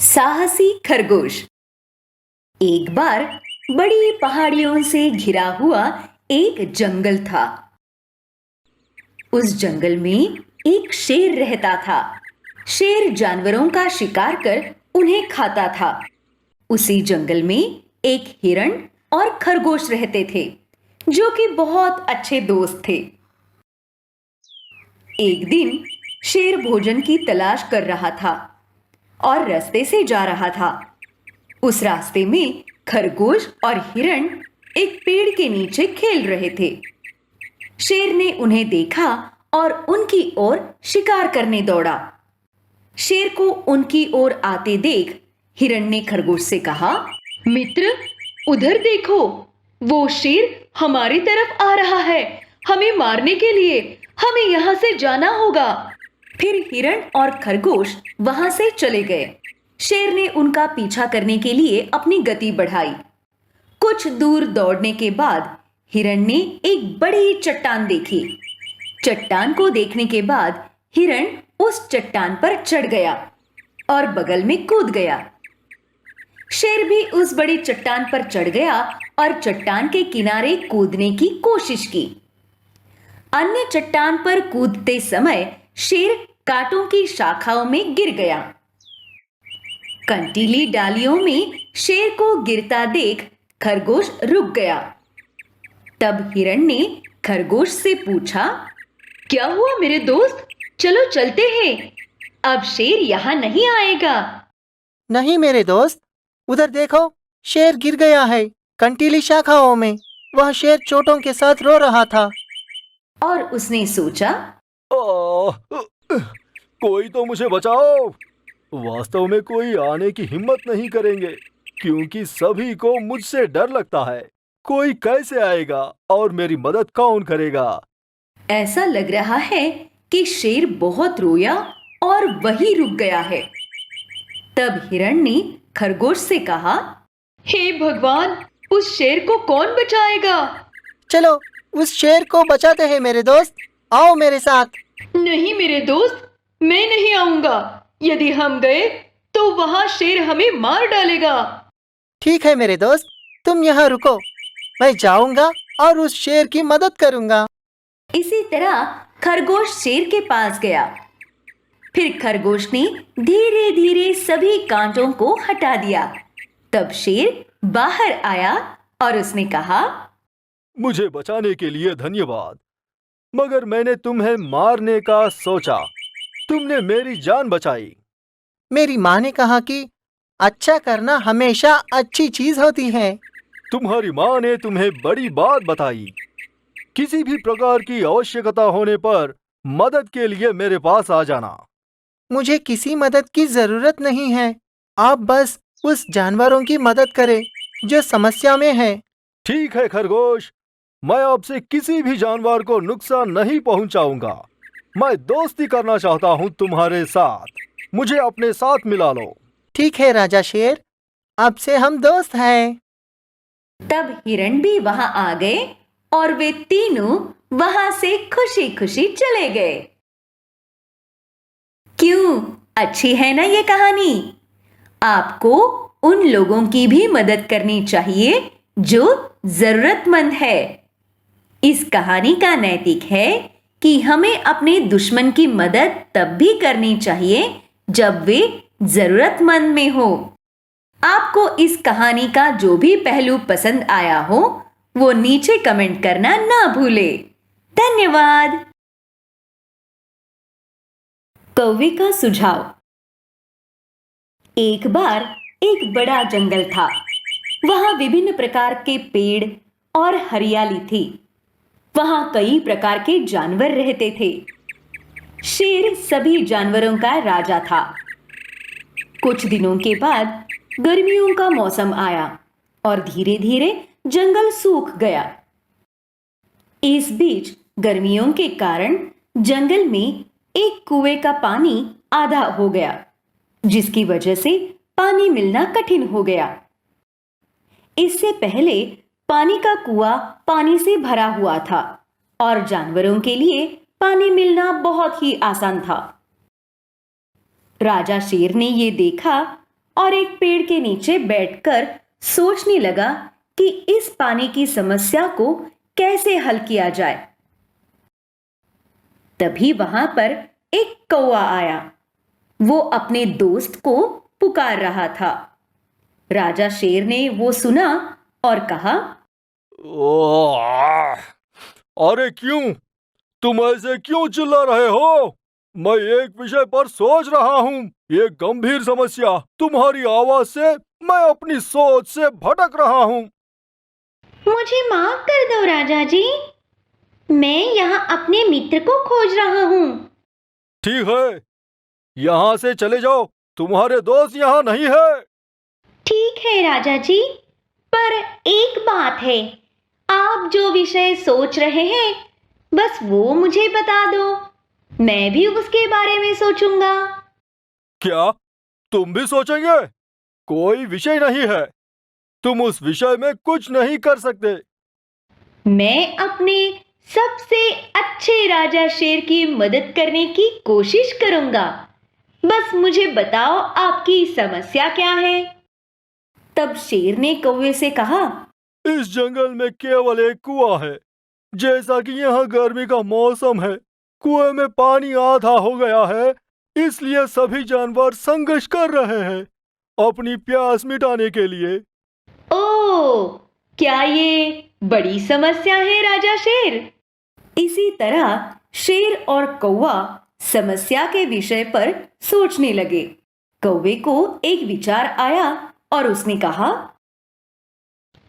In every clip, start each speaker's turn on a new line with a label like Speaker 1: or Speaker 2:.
Speaker 1: साहसी खरगोश। एक बार बड़ी पहाड़ियों से घिरा हुआ एक जंगल था। उस जंगल में एक शेर रहता था। शेर जानवरों का शिकार कर उन्हें खाता था। उसी जंगल में एक हिरण और खरगोश रहते थे, जो कि बहुत अच्छे दोस्त थे। एक दिन शेर भोजन की तलाश कर रहा था और रास्ते से जा रहा था। उस रास्ते में खरगोश और हिरण एक पेड़ के नीचे खेल रहे थे। शेर ने उन्हें देखा और उनकी ओर शिकार करने दौड़ा। शेर को उनकी ओर आते देख हिरण ने खरगोश से कहा, मित्र, उधर देखो, वो शेर हमारी तरफ आ रहा है। हमें मारने के लिए हमें यहाँ से जाना होगा। फिर हिरण और खरगोश वहां से चले गए। शेर ने उनका पीछा करने के लिए अपनी गति बढ़ाई। कुछ दूर दौड़ने के बाद हिरण ने एक बड़ी चट्टान देखी। चट्टान को देखने के बाद हिरण उस चट्टान पर चढ़ गया और बगल में कूद गया। शेर भी उस बड़ी चट्टान पर चढ़ गया और चट्टान के किनारे कूदने की कोशिश की। अन्य चट्टान पर कूदते समय शेर कांटों की शाखाओं में गिर गया। कंटीली डालियों में शेर को गिरता देख खरगोश रुक गया। तब हिरण ने खरगोश से पूछा, क्या हुआ मेरे दोस्त? चलो चलते हैं, अब शेर यहाँ नहीं आएगा।
Speaker 2: नहीं मेरे दोस्त, उधर देखो, शेर गिर गया है कंटीली शाखाओं में। वह शेर चोटों के साथ रो रहा था।
Speaker 1: और उसने सोचा,
Speaker 3: कोई तो मुझे बचाओ। वास्तव में कोई आने की हिम्मत नहीं करेंगे, क्योंकि सभी को मुझसे डर लगता है। कोई कैसे आएगा और मेरी मदद कौन करेगा?
Speaker 1: ऐसा लग रहा है कि शेर बहुत रोया और वही रुक गया है। तब हिरण ने खरगोश से कहा, हे भगवान, उस शेर को कौन बचाएगा?
Speaker 2: चलो उस शेर को बचाते हैं मेरे दोस्त, आओ मेरे साथ।
Speaker 1: नहीं मेरे दोस्त, मैं नहीं आऊंगा। यदि हम गए तो वहां शेर हमें मार डालेगा।
Speaker 2: ठीक है मेरे दोस्त, तुम यहाँ रुको, मैं जाऊंगा और उस शेर की मदद करूंगा।
Speaker 1: इसी तरह खरगोश शेर के पास गया। फिर खरगोश ने धीरे धीरे सभी कांटों को हटा दिया। तब शेर बाहर आया और उसने कहा,
Speaker 3: मुझे बचाने के लिए धन्यवाद, मगर मैंने तुम्हें मारने का सोचा। तुमने मेरी जान बचाई।
Speaker 2: मेरी माँ ने कहा कि अच्छा करना हमेशा अच्छी चीज होती है।
Speaker 3: तुम्हारी माँ ने तुम्हें बड़ी बात बताई। किसी भी प्रकार की आवश्यकता होने पर मदद के लिए मेरे पास आ जाना।
Speaker 2: मुझे किसी मदद की जरूरत नहीं है, आप बस उस जानवरों की मदद करें जो समस्या में है।
Speaker 3: ठीक है खरगोश, मैं आपसे किसी भी जानवर को नुकसान नहीं पहुंचाऊंगा। मैं दोस्ती करना चाहता हूं तुम्हारे साथ। मुझे अपने साथ मिला लो।
Speaker 2: ठीक है राजा शेर, अब से हम दोस्त हैं।
Speaker 1: तब हिरण भी वहां आ गए और वे तीनों वहां से खुशी खुशी चले गए। क्यों, अच्छी है ना ये कहानी? आपको उन लोगों की भी मदद करनी चाहिए जो जरूरतमंद है। इस कहानी का नैतिक है कि हमें अपने दुश्मन की मदद तब भी करनी चाहिए जब वे जरूरतमंद में हो। आपको इस कहानी का जो भी पहलू पसंद आया हो, वो नीचे कमेंट करना ना भूले। धन्यवाद। कौवे का सुझाव। एक बार एक बड़ा जंगल था। वहां विभिन्न प्रकार के पेड़ और हरियाली थी। वहां कई प्रकार के जानवर रहते थे। शेर सभी जानवरों का राजा था। कुछ दिनों के बाद गर्मियों का मौसम आया और धीरे धीरे जंगल सूख गया। इस बीच गर्मियों के कारण जंगल में एक कुएं का पानी आधा हो गया, जिसकी वजह से पानी मिलना कठिन हो गया। इससे पहले पानी का कुआं पानी से भरा हुआ था और जानवरों के लिए पानी मिलना बहुत ही आसान था। राजा शेर ने यह देखा और एक पेड़ के नीचे बैठकर सोचने लगा कि इस पानी की समस्या को कैसे हल किया जाए। तभी वहां पर एक कौवा आया। वो अपने दोस्त को पुकार रहा था। राजा शेर ने वो सुना और कहा,
Speaker 3: ओह! अरे क्यों? तुम ऐसे क्यों चिल्ला रहे हो? मैं एक विषय पर सोच रहा हूँ। ये गंभीर समस्या। तुम्हारी आवाज से मैं अपनी सोच से भटक रहा हूँ।
Speaker 4: मुझे माफ कर दो राजा जी, मैं यहाँ अपने मित्र को खोज रहा हूँ।
Speaker 3: ठीक है, यहाँ से चले जाओ। तुम्हारे दोस्त यहाँ नहीं है।
Speaker 4: ठीक है राजा जी, पर एक बात है, आप जो विषय सोच रहे हैं बस वो मुझे बता दो, मैं भी उसके बारे में सोचूंगा।
Speaker 3: क्या तुम भी सोचेंगे? कोई विषय नहीं है। तुम उस विषय में कुछ नहीं कर सकते।
Speaker 4: मैं अपने सबसे अच्छे राजा शेर की मदद करने की कोशिश करूंगा, बस मुझे बताओ आपकी समस्या क्या है।
Speaker 1: तब शेर ने कौवे से कहा,
Speaker 3: इस जंगल में केवल एक कुआं है। जैसा कि यहाँ गर्मी का मौसम है, कुएं में पानी आधा हो गया है, इसलिए सभी जानवर संघर्ष कर रहे हैं अपनी प्यास मिटाने के लिए।
Speaker 4: ओह, क्या ये बड़ी समस्या है राजा शेर?
Speaker 1: इसी तरह शेर और कौवा समस्या के विषय पर सोचने लगे। कौवे को एक विचार आया और उसने कहा,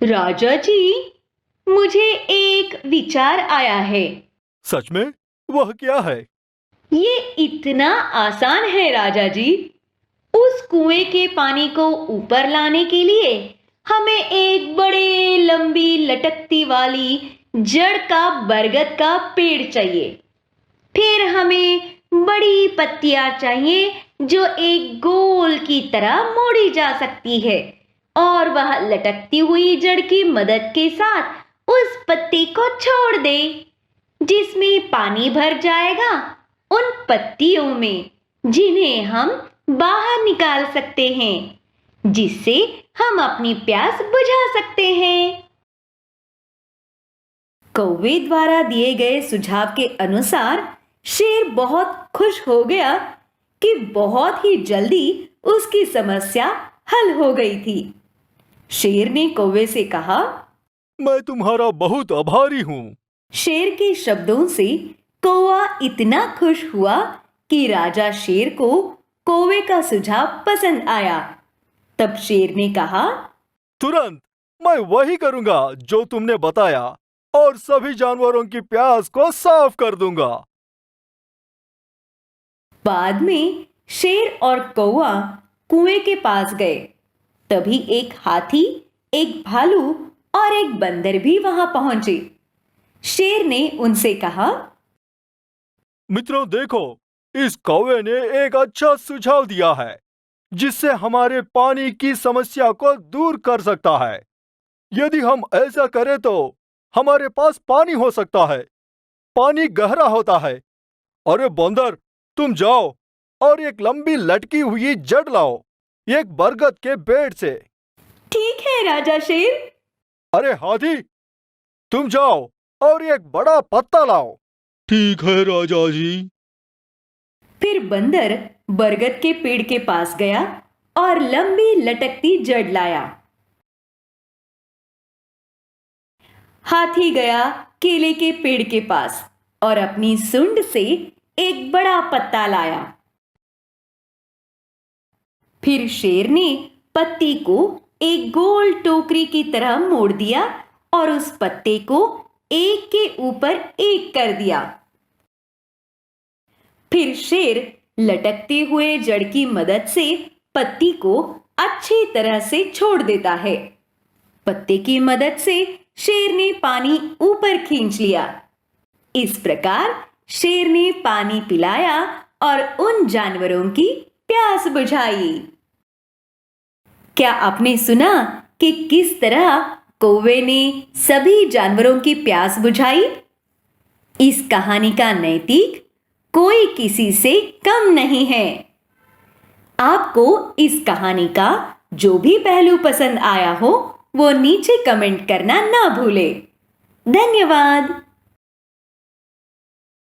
Speaker 4: राजा जी, मुझे एक विचार आया है।
Speaker 3: सच में? वह क्या है?
Speaker 4: ये इतना आसान है राजा जी। उस कुएं के पानी को ऊपर लाने के लिए हमें एक बड़े लंबी लटकती वाली जड़ का बरगद का पेड़ चाहिए। फिर हमें बड़ी पत्तियां चाहिए जो एक गोल की तरह मोड़ी जा सकती है, और वह लटकती हुई जड़ की मदद के साथ उस पत्ती को छोड़ दे जिसमें पानी भर जाएगा उन पत्तियों में, जिन्हें हम बाहर निकाल सकते हैं, जिससे हम अपनी प्यास बुझा सकते हैं।
Speaker 1: कौवे द्वारा दिए गए सुझाव के अनुसार शेर बहुत खुश हो गया कि बहुत ही जल्दी उसकी समस्या हल हो गई थी। शेर ने कौवे से कहा,
Speaker 3: मैं तुम्हारा बहुत आभारी हूँ।
Speaker 1: शेर के शब्दों से कौवा इतना खुश हुआ कि राजा शेर को कौवे का सुझाव पसंद आया। तब शेर ने कहा,
Speaker 3: तुरंत मैं वही करूँगा जो तुमने बताया, और सभी जानवरों की प्यास को साफ कर दूंगा।
Speaker 1: बाद में शेर और कौवा कुएं के पास गए। तभी एक हाथी, एक भालू और एक बंदर भी वहां पहुंचे। शेर ने उनसे कहा,
Speaker 3: मित्रों देखो, इस कौवे ने एक अच्छा सुझाव दिया है जिससे हमारे पानी की समस्या को दूर कर सकता है। यदि हम ऐसा करें तो हमारे पास पानी हो सकता है। पानी गहरा होता है। अरे बंदर, तुम जाओ और एक लंबी लटकी हुई जड़ लाओ, एक बरगद के पेड़ से।
Speaker 1: ठीक है राजा शेर।
Speaker 3: अरे हाथी, तुम जाओ और एक बड़ा पत्ता लाओ। ठीक है राजा जी।
Speaker 1: फिर बंदर बरगद के पेड़ के पास गया और लंबी लटकती जड़ लाया। हाथी गया केले के पेड़ के पास और अपनी सूंड से एक बड़ा पत्ता लाया। फिर शेर ने पत्ती को एक गोल टोकरी की तरह मोड़ दिया और उस पत्ते को एक के ऊपर एक कर दिया। फिर शेर लटकते हुए जड़ की मदद से पत्ती को अच्छी तरह से छोड़ देता है। पत्ते की मदद से शेर ने पानी ऊपर खींच लिया। इस प्रकार शेर ने पानी पिलाया और उन जानवरों की प्यास बुझाई। क्या आपने सुना कि किस तरह कौवे ने सभी जानवरों की प्यास बुझाई? इस कहानी का नैतिक कोई किसी से कम नहीं है। आपको इस कहानी का जो भी पहलू पसंद आया हो वो नीचे कमेंट करना ना भूले। धन्यवाद।